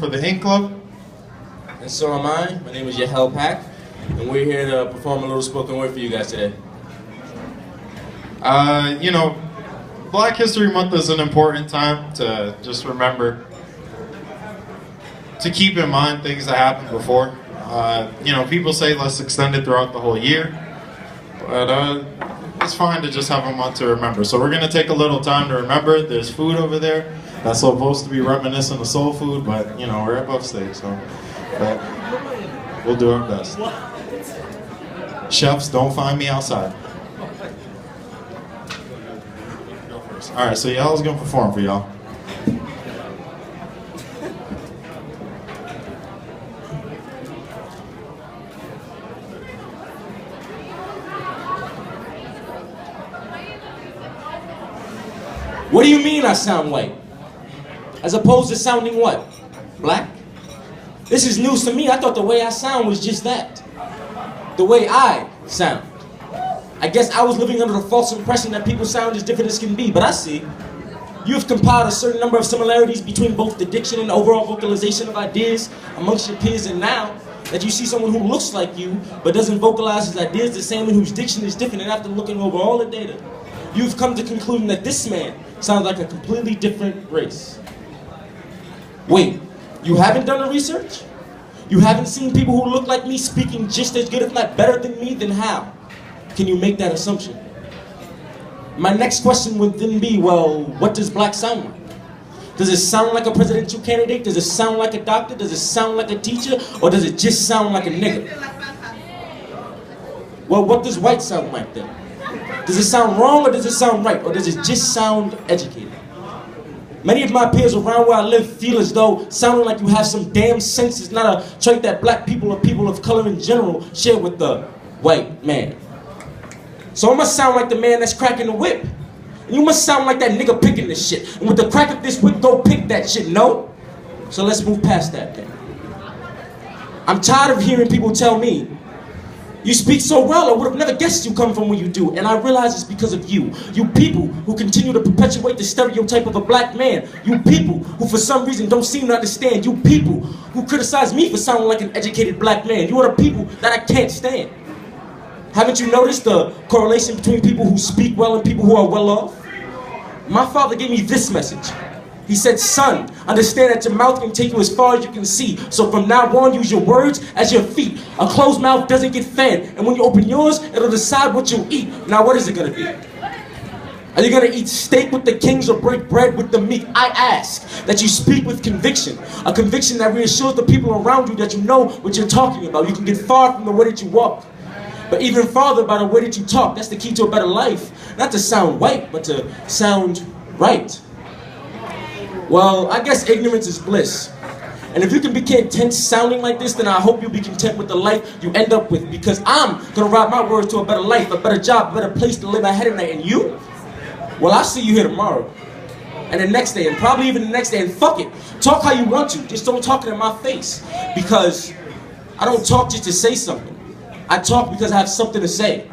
for the Ink Club. And so am I. My name is Yahel Pack, and we're here to perform a little spoken word for you guys today. You know, Black History Month is an important time to just remember, to keep in mind things that happened before. You know, people say let's extend it throughout the whole year, but it's fine to just have a month to remember. So we're gonna take a little time to remember. There's food over there that's supposed to be reminiscent of soul food, but you know, we're at Buff Steak, so but we'll do our best. Chefs, don't find me outside. Go first. All right, so Yahel's gonna perform for y'all. What do you mean I sound white? As opposed to sounding what? Black? This is news to me. I thought the way I sound was just that. The way I sound. I guess I was living under the false impression that people sound as different as can be, but I see. You have compiled a certain number of similarities between both the diction and overall vocalization of ideas amongst your peers, and now that you see someone who looks like you but doesn't vocalize his ideas the same and whose diction is different, and after looking over all the data, you've come to the conclusion that this man sounds like a completely different race. Wait, you haven't done the research? You haven't seen people who look like me speaking just as good, if not better than me? Then how can you make that assumption? My next question would then be, well, what does black sound like? Does it sound like a presidential candidate? Does it sound like a doctor? Does it sound like a teacher? Or does it just sound like a nigga? Well, what does white sound like then? Does it sound wrong or does it sound right? Or does it just sound educated? Many of my peers around where I live feel as though sounding like you have some damn sense is not a trait that black people or people of color in general share with the white man. So I must sound like the man that's cracking the whip. And you must sound like that nigga picking this shit. And with the crack of this whip, go pick that shit, no? So let's move past that then. I'm tired of hearing people tell me, you speak so well, I would have never guessed you come from where you do. And I realize it's because of you. You people who continue to perpetuate the stereotype of a black man. You people who for some reason don't seem to understand. You people who criticize me for sounding like an educated black man. You are the people that I can't stand. Haven't you noticed the correlation between people who speak well and people who are well off? My father gave me this message. He said, son, understand that your mouth can take you as far as you can see. So from now on, use your words as your feet. A closed mouth doesn't get fed. And when you open yours, it'll decide what you'll eat. Now, what is it going to be? Are you going to eat steak with the kings or break bread with the meek? I ask that you speak with conviction. A conviction that reassures the people around you that you know what you're talking about. You can get far from the way that you walk, but even farther by the way that you talk. That's the key to a better life. Not to sound white, but to sound right. Well, I guess ignorance is bliss. And if you can be content sounding like this, then I hope you'll be content with the life you end up with. Because I'm gonna ride my words to a better life, a better job, a better place to live ahead of night. And you? Well, I'll see you here tomorrow. And the next day, and probably even the next day, and fuck it. Talk how you want to, just don't talk it in my face. Because I don't talk just to say something. I talk because I have something to say.